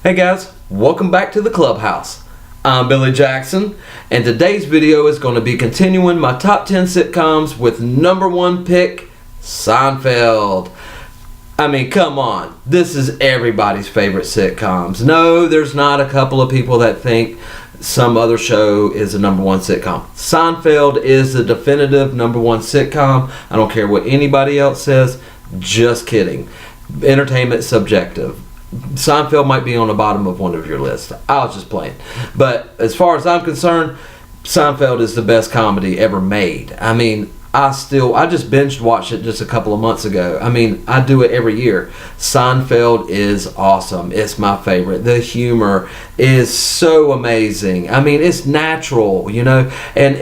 Hey guys, welcome back to the Clubhouse. I'm Billy Jackson, and today's video is going to be continuing my top 10 sitcoms with number one pick, Seinfeld. I mean, come on, this is everybody's favorite sitcoms. No, there's not a couple of people that think some other show is a number one sitcom. Seinfeld is the definitive number one sitcom. I don't care what anybody else says, just kidding. Entertainment subjective. Seinfeld might be on the bottom of one of your lists. I was just playing. But as far as I'm concerned, Seinfeld is the best comedy ever made. I mean, I just binge watched it just a couple of months ago. I mean, I do it every year. Seinfeld is awesome. It's my favorite. The humor is so amazing. I mean, it's natural, you know, and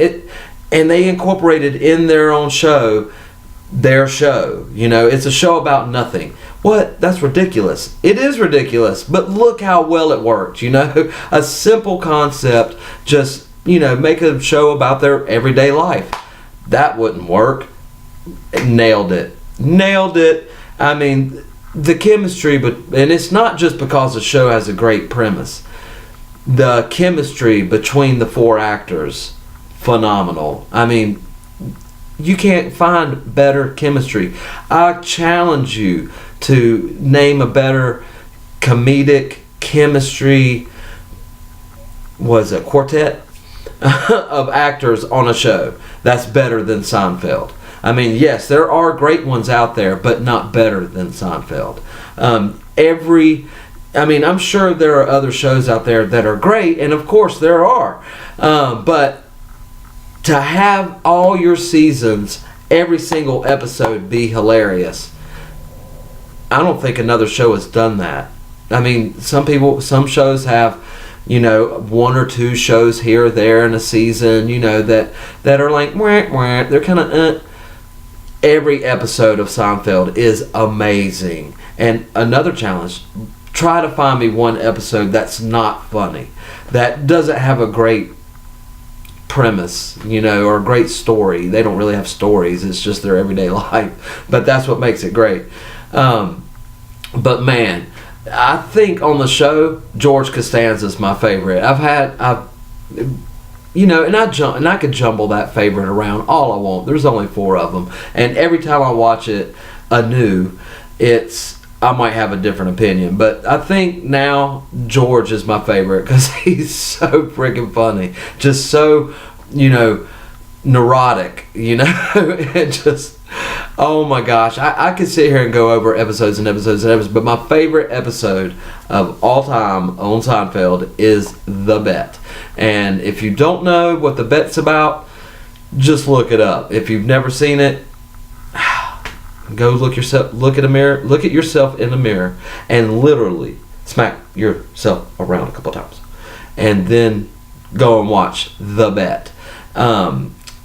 they incorporated in their own show, you know. It's a show about nothing. What? That's ridiculous. It is ridiculous, but look how well it worked, you know. A simple concept, just, you know, make a show about their everyday life. That wouldn't work. Nailed it. I mean, the chemistry, and it's not just because the show has a great premise. The chemistry between the four actors, phenomenal. I mean, you can't find better chemistry. I challenge you to name a better comedic chemistry, quartet of actors on a show that's better than Seinfeld. I mean, yes, there are great ones out there, but not better than Seinfeld. I'm sure there are other shows out there that are great, and of course there are, but to have all your seasons, every single episode be hilarious, I don't think another show has done that. I mean, some shows have, you know, one or two shows here or there in a season, you know, that are like, wah, wah, they're kind of, Every episode of Seinfeld is amazing. And another challenge, try to find me one episode that's not funny, that doesn't have a great premise, you know, or a great story. They don't really have stories, it's just their everyday life, but that's what makes it great. But man, I think on the show, George Costanza's my favorite. And I could jumble that favorite around all I want. There's only 4 of them, and every time I watch it anew, I might have a different opinion, but I think now George is my favorite because he's so freaking funny, just so, you know, neurotic, you know. It just, oh my gosh, I could sit here and go over episodes and episodes and episodes, but my favorite episode of all time on Seinfeld is The Bet. And if you don't know what The Bet's about, just look it up. If you've never seen it, go look at yourself in the mirror and literally smack yourself around a couple times, and then go and watch The Bet.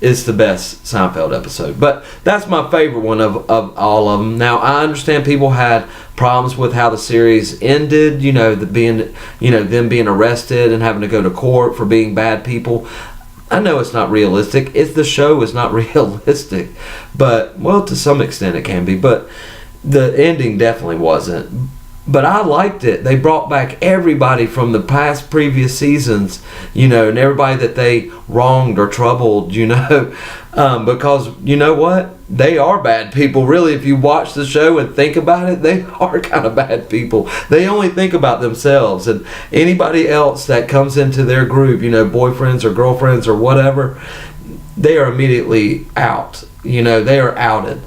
It's the best Seinfeld episode, but that's my favorite one of all of them. Now, I understand people had problems with how the series ended, you know, them being arrested and having to go to court for being bad people. I know it's not realistic. The show is not realistic, but, well, to some extent it can be, but the ending definitely wasn't. But I liked it. They brought back everybody from the previous seasons, you know, and everybody that they wronged or troubled, you know, because, you know what? They are bad people. Really, if you watch the show and think about it, they are kind of bad people. They only think about themselves, and anybody else that comes into their group, you know, boyfriends or girlfriends or whatever, they are immediately out. You know, they are outed.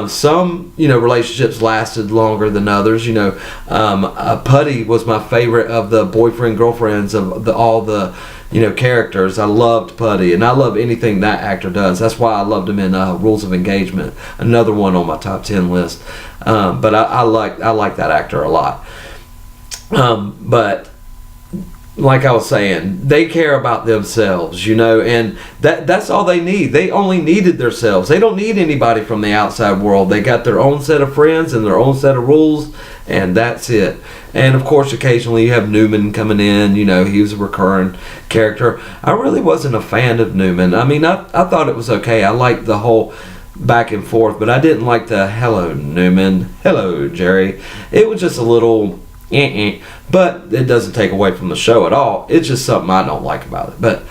Some, you know, relationships lasted longer than others. You know, Putty was my favorite of the boyfriend girlfriends of all the, you know, characters. I loved Putty, and I love anything that actor does. That's why I loved him in Rules of Engagement, another one on my top 10 list. But I like that actor a lot. But like I was saying, they care about themselves, you know, and that's all they need. They only needed themselves. They don't need anybody from the outside world. They got their own set of friends and their own set of rules, and that's it. And of course, occasionally you have Newman coming in, you know, he was a recurring character. I really wasn't a fan of Newman. I mean, I thought it was okay. I liked the whole back and forth, but I didn't like the hello Newman, hello Jerry. It was just a little but it doesn't take away from the show at all. It's just something I don't like about it. But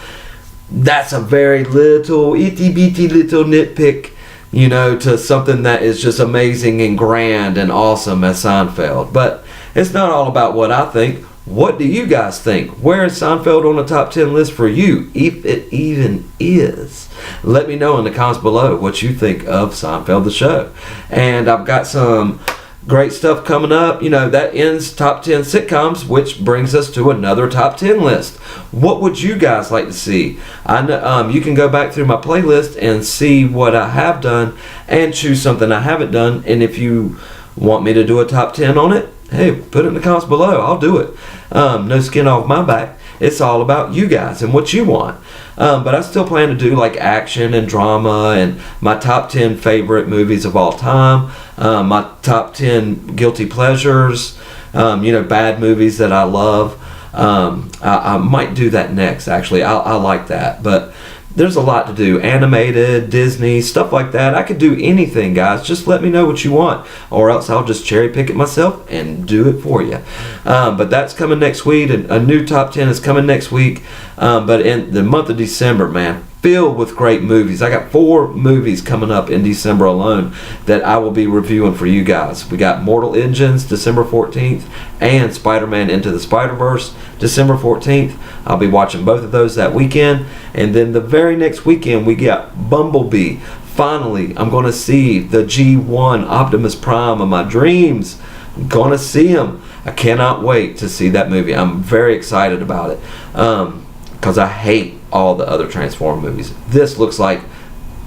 that's a very little itty bitty little nitpick, you know, to something that is just amazing and grand and awesome as Seinfeld. But it's not all about what I think. What do you guys think? Where is Seinfeld on the top 10 list for you, if it even is? Let me know in the comments below what you think of Seinfeld the show. And I've got some great stuff coming up. You know, that ends top 10 sitcoms, which brings us to another top 10 list. What would you guys like to see? I know you can go back through my playlist and see what I have done and choose something I haven't done. And if you want me to do a top 10 on it, hey, put it in the comments below. I'll do it. No skin off my back. It's all about you guys and what you want. But I still plan to do like action and drama and my top 10 favorite movies of all time, my top 10 guilty pleasures, you know, bad movies that I love. I might do that next, actually. I like that. But there's a lot to do. Animated, Disney, stuff like that. I could do anything, guys. Just let me know what you want, or else I'll just cherry pick it myself and do it for you. But that's coming next week. A new top 10 is coming next week. But in the month of December, man, filled with great movies. I got 4 movies coming up in December alone that I will be reviewing for you guys. We got Mortal Engines, December 14th, and Spider-Man Into the Spider-Verse, December 14th. I'll be watching both of those that weekend. And then the very next weekend, we got Bumblebee. Finally, I'm going to see the G1 Optimus Prime of my dreams. I'm going to see him. I cannot wait to see that movie. I'm very excited about it because I hate all the other Transform movies. This looks like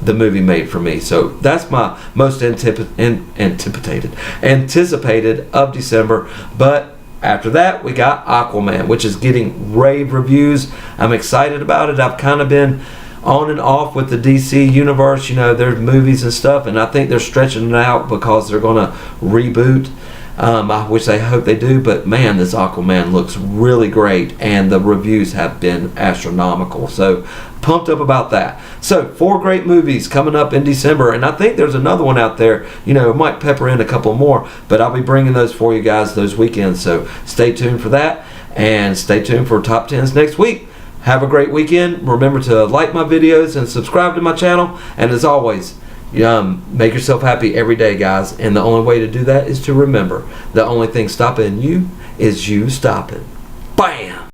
the movie made for me. So that's my most anticipated of December. But after that, we got Aquaman, which is getting rave reviews. I'm excited about it. I've kind of been on and off with the DC universe. You know, there's movies and stuff, and I think they're stretching it out because they're going to reboot. I hope they do, but man, this Aquaman looks really great, and the reviews have been astronomical. So pumped up about that. So 4 great movies coming up in December, and I think there's another one out there. You know, might pepper in a couple more, but I'll be bringing those for you guys those weekends. So stay tuned for that, and stay tuned for top 10s next week. Have a great weekend. Remember to like my videos and subscribe to my channel, and as always, make yourself happy every day, guys. And the only way to do that is to remember the only thing stopping you is you stopping. Bam!